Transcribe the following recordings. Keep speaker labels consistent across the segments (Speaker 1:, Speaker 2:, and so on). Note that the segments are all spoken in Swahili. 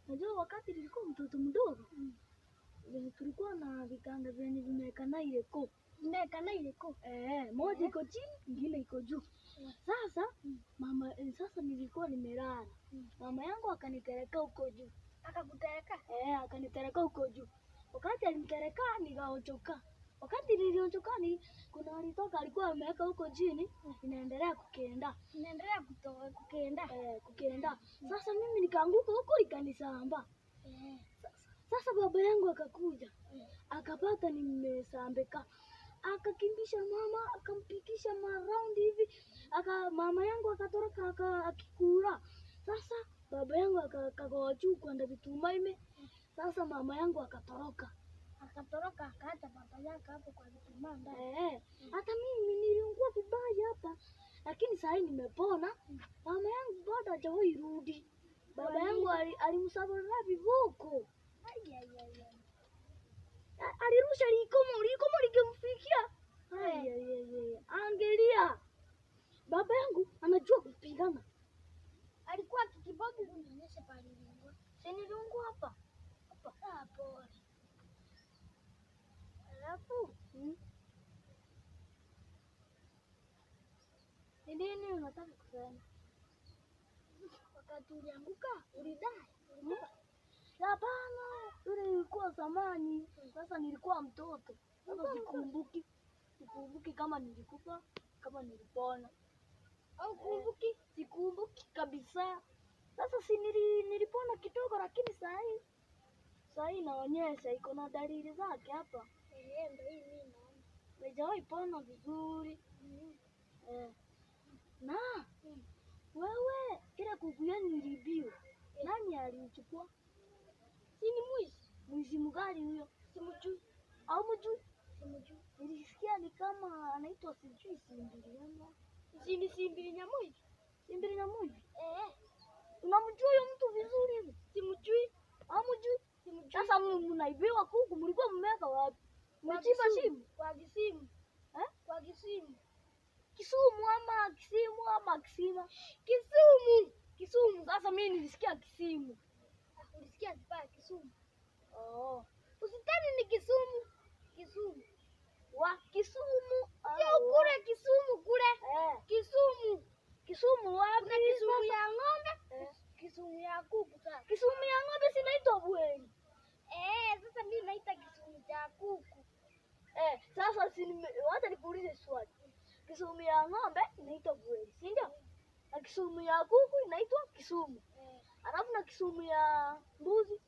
Speaker 1: Najua wakati nilikuwa mtoto mdogo, tulikuwa na vitanda vyenye vimewekana ile ko.
Speaker 2: Nimewekana ile ko.
Speaker 1: Moja iko chini, ingine iko juu. Sasa sasa nilikuwa nimelala. Mama yangu akanitereka huko juu.
Speaker 2: Akakutereka?
Speaker 1: Akanitereka huko juu. Wakati alinitereka nikaochoka. Wakati niliochoka kuna alitoka alikuwa ameweka huko chini, inaendelea kukienda.
Speaker 2: Inaendelea kukienda.
Speaker 1: Kukienda. Sasa mimi nikaanguka huko ikanisamba. Sasa baba yangu akakuja. Akapata nimesambeka. Akakimbisha mama, akampikisha maraundi hivi. Mama yangu akatoroka akikula. Sasa baba yangu akagoa juu kwenda vitumaime. Sasa mama yangu akatoroka.
Speaker 2: Akatoroka akaacha baba yake hapo kwa vitumanda.
Speaker 1: Hata mimi niliungua vibaya hapa. Lakini sasa nimepona. Mama yangu bado hajawahi rudi. Baba yangu alimsababisha viboko. Alirusha likomo likimfikia. Angelia. Baba yangu anajua kupigana.
Speaker 2: Alikuwa kikibogi kunionyesha pale nilingua.
Speaker 1: Si niliungua hapa.
Speaker 2: Hapo. Alafu
Speaker 1: ni nini unataka kusema?
Speaker 2: Wakati ulianguka ulidai.
Speaker 1: Hapana, yule ilikuwa zamani. Sasa nilikuwa mtoto. Sasa sikumbuki. Sikumbuki kama nilikufa, kama nilipona.
Speaker 2: Au kumbuki?
Speaker 1: Sikumbuki kabisa. Sasa si nilipona kidogo, lakini saa hii naonyesha iko na dalili zake hapa.
Speaker 2: Ndio hii mimi naona.
Speaker 1: Sijawahi pona vizuri. Na wewe kile kuku yenu nilibiwa. Nani alichukua?
Speaker 2: Si ni mwizi?
Speaker 1: Mwizi mgani huyo?
Speaker 2: Simjui.
Speaker 1: Au mjui?
Speaker 2: Simjui.
Speaker 1: Nilisikia ni kama anaitwa sijui Simbiliano.
Speaker 2: Simbili Nyamwezi.
Speaker 1: Simbili Nyamwezi? Unamjua huyo mtu vizuri hivi?
Speaker 2: Simjui.
Speaker 1: Au mjui?
Speaker 2: Simjui.
Speaker 1: Sasa mnaibiwa kuku, mlikuwa mmeweka wapi? Mmechimba shimo?
Speaker 2: Kwa Kisimu. Kwa Kisimu.
Speaker 1: Kisumu ama Kisimu ama Kisima?
Speaker 2: Kisumu.
Speaker 1: Sasa mimi nilisikia Kisimu.
Speaker 2: Ulisikia vibaya Kisumu?
Speaker 1: Usitani ni Kisumu.
Speaker 2: Kisumu.
Speaker 1: Wa Kisumu.
Speaker 2: Sio kule Kisumu kule. Kisumu.
Speaker 1: Kisumu wapi?
Speaker 2: Kuna Kisumu ya ng'ombe. Kisumu ya kuku sasa.
Speaker 1: Kisumu ya ng'ombe si inaitwa Bweni.
Speaker 2: Sasa mimi naita Kisumu cha kuku.
Speaker 1: Sasa wacha nikuulize swali. Kisumu ya ng'ombe inaitwa Bweni, si ndio? Na Kisumu ya kuku inaitwa Kisumu. Alafu na Kisumu ya mbuzi.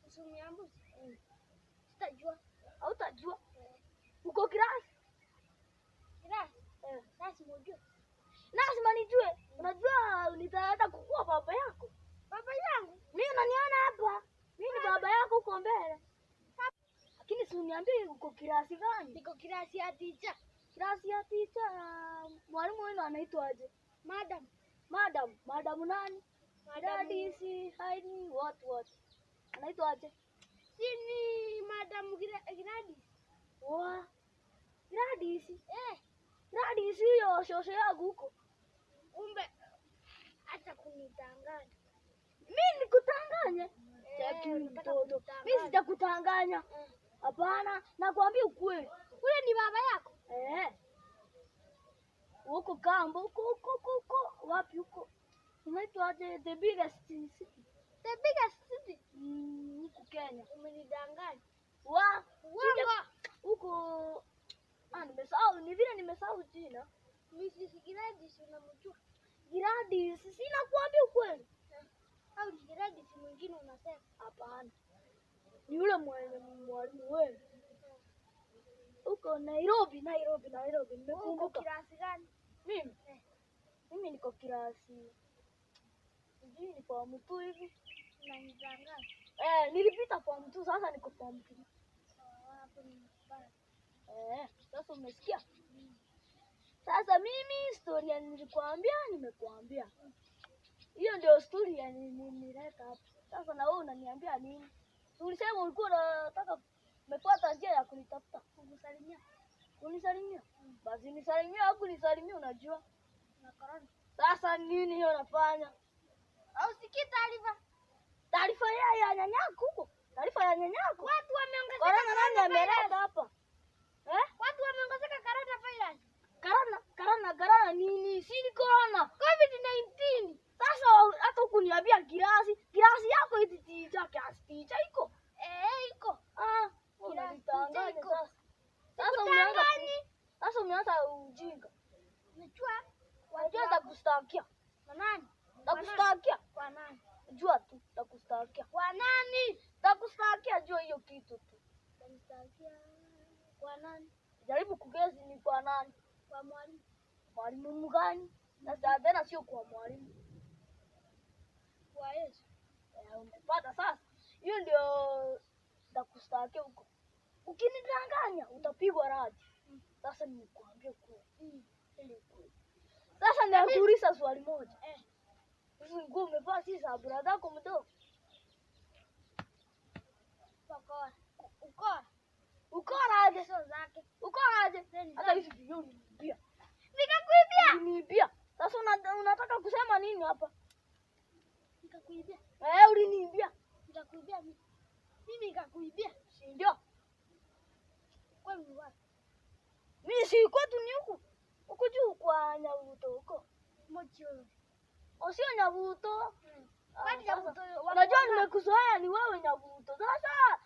Speaker 2: Kisumu ya mbuzi? Sitajua.
Speaker 1: Hautajua? Uko kirasi?
Speaker 2: Kirasi? Lazima ujue.
Speaker 1: Lazima nijue. Unajua nitaenda kukua baba yako.
Speaker 2: Baba yangu?
Speaker 1: Mimi unaniona hapa. Mimi ni baba yako uko mbele. Lakini si uniambie uko kirasi gani?
Speaker 2: Niko kirasi ya teacher.
Speaker 1: Kirasi ya teacher. Mwalimu wenu anaitwaje? Madam nani? Dadisi, Haini, what? Anaitwaje?
Speaker 2: Sini Madam Gladys.
Speaker 1: Gladys? Gladys huyo shosho yangu huko.
Speaker 2: Umbe acha kunitanganya.
Speaker 1: Mimi nikutanganye? Cheki mtoto. Mimi sijakutanganya. Hapana, nakwambia ukweli.
Speaker 2: Ule ni baba yako?
Speaker 1: Huko kambo, huko. Wapi huko? Unaitwaje? The biggest city.
Speaker 2: The biggest city?
Speaker 1: Huko Kenya.
Speaker 2: Umenidanganya.
Speaker 1: Huko nimesahau, ni vile nimesahau jina.
Speaker 2: Mrs. Gladys unamjua?
Speaker 1: Gladys, sina kuambia ukweli.
Speaker 2: Au ni Gladys mwingine unasema?
Speaker 1: Hapana. Ni yule mwalimu wewe. Huko Nairobi. Nimekumbuka.
Speaker 2: Uko kirasi gani?
Speaker 1: Mimi niko kirasi. Sijui ni form 2 hivi.
Speaker 2: Unanidanganya.
Speaker 1: Nilipita form 2 sasa niko form 3.
Speaker 2: Hapo ni mbaya.
Speaker 1: Sasa umesikia? Sasa mimi story nilikwambia nimekuambia. Hiyo ndio story nilileta hapa. Sasa na wewe unaniambia nini? Ulisema ulikuwa unataka umefuata njia ya kunitafuta. Kunisalimia. Basi nisalimia au kunisalimia unajua.
Speaker 2: Na corona.
Speaker 1: Sasa nini hiyo unafanya?
Speaker 2: Au sikii taarifa?
Speaker 1: Taarifa ya nyanyako huko. Taarifa ya nyanyako.
Speaker 2: Watu wameongezeka.
Speaker 1: Corona nani ameleta hapa?
Speaker 2: Watu wameongezeka coronavirus.
Speaker 1: Corona nini? Si ni corona.
Speaker 2: COVID-19.
Speaker 1: Sasa hata ukuniambia kirasi yako hizi ticha iko.
Speaker 2: Iko.
Speaker 1: Unanitangaza
Speaker 2: iko.
Speaker 1: sasa. Sasa umeanza ujinga. Unajua nitakustakia.
Speaker 2: Kwa nani?
Speaker 1: Nitakustakia.
Speaker 2: Kwa nani?
Speaker 1: Jua tu nitakustakia.
Speaker 2: Kwa nani?
Speaker 1: Nitakustakia jua hiyo kitu tu.
Speaker 2: Nitakustakia. Kwa nani?
Speaker 1: Jaribu kugezi ni kwa nani?
Speaker 2: Kwa mwalimu.
Speaker 1: Mwalimu mgani? Na sasa tena sio kwa mwalimu.
Speaker 2: Kwa Yesu.
Speaker 1: Umepata sasa. Hiyo ndio nitakustakia huko. Ukinidanganya utapigwa radi. Sasa nimekuambia kwa. Sasa nitakuuliza swali moja. Hizi nguo umevaa si za brada yako mdogo? Ukora aje?
Speaker 2: Sio zake.
Speaker 1: Ukora aje? Hata hizi ndio niibia.
Speaker 2: Nikakuibia.
Speaker 1: Niibia. Sasa unataka kusema nini hapa?
Speaker 2: Nikakuibia.
Speaker 1: Uliniibia.
Speaker 2: Nikakuibia mimi. Mimi nikakuibia.
Speaker 1: Si ndio?
Speaker 2: Kwani ni wapi?
Speaker 1: Mimi si kwetu ni huku. Huku juu kwa Nyabuto huko.
Speaker 2: Mochoro.
Speaker 1: Sio Nyabuto.
Speaker 2: Kwani Nyabuto?
Speaker 1: Unajua nimekuzoea ni wewe Nyabuto. Sasa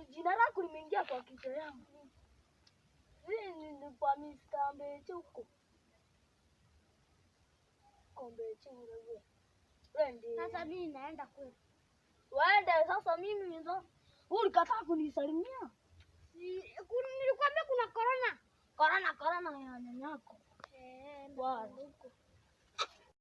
Speaker 1: jina lako limeingia kwa kichwa yangu. Mimi ni kwa Mr. Mbeche huko. Mbeche wewe. Wende.
Speaker 2: Sasa mimi naenda kweli.
Speaker 1: Wende sasa mimi ndo. Ulikataa kunisalimia.
Speaker 2: Nilikwambia kuna corona.
Speaker 1: Corona ya nyanyako.
Speaker 2: Bwana.